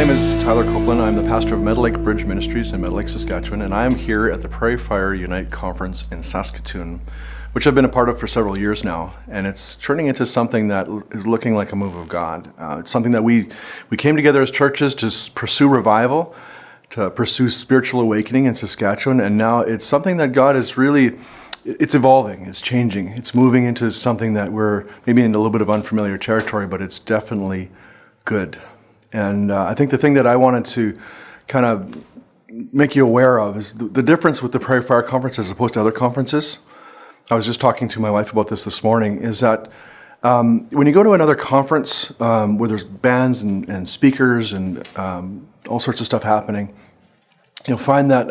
name is Tyler Coupland. I'm the pastor of Meadow Bridge Ministries in Meadow, Saskatchewan, and I am here at the Prairie Fire Unite conference in Saskatoon, which I've been a part of for several years now, and it's turning into something that is looking like a move of God. It's something that we came together as churches to pursue revival, to pursue spiritual awakening in Saskatchewan, and now it's something that God is really, it's evolving, it's changing, it's moving into something that we're maybe in a little bit of unfamiliar territory, but it's definitely good. And I think the thing that I wanted to kind of make you aware of is the difference with the Prairie Fire Conference as opposed to other conferences. I was just talking to my wife about this morning, is that when you go to another conference where there's bands and speakers and all sorts of stuff happening, you'll find that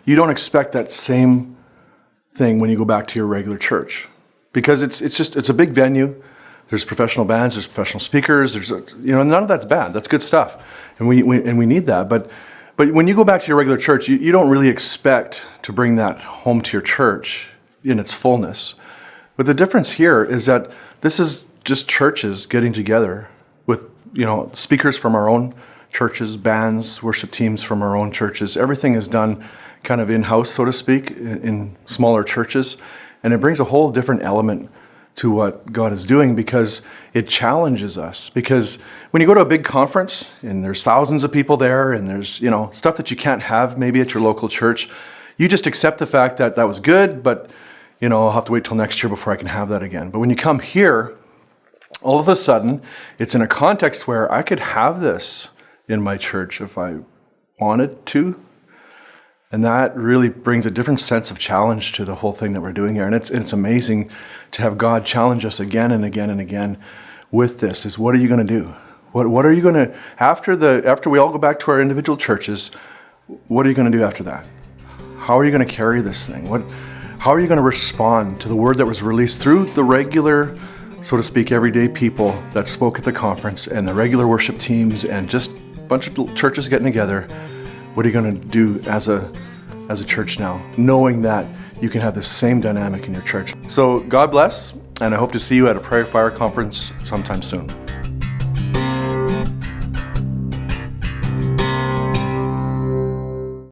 you don't expect that same thing when you go back to your regular church, because it's a big venue. There's professional bands, there's professional speakers, there's none of that's bad. That's good stuff, and we need that. But when you go back to your regular church, you don't really expect to bring that home to your church in its fullness. But the difference here is that this is just churches getting together with speakers from our own churches, bands, worship teams from our own churches. Everything is done kind of in-house, so to speak, in smaller churches, and it brings a whole different element to what God is doing, because it challenges us. Because when you go to a big conference and there's thousands of people there and there's stuff that you can't have maybe at your local church, you just accept the fact that that was good, but I'll have to wait till next year before I can have that again. But when you come here, all of a sudden it's in a context where I could have this in my church if I wanted to. And that really brings a different sense of challenge to the whole thing that we're doing here. And it's amazing to have God challenge us again and again and again with this, is what are you going to do? What are you going to, after we all go back to our individual churches, what are you going to do after that? How are you going to carry this thing? How are you going to respond to the word that was released through the regular, so to speak, everyday people that spoke at the conference and the regular worship teams and just a bunch of churches getting together? What are you going to do as a church now, knowing that you can have the same dynamic in your church? So God bless, and I hope to see you at a Prairie Fire Conference sometime soon.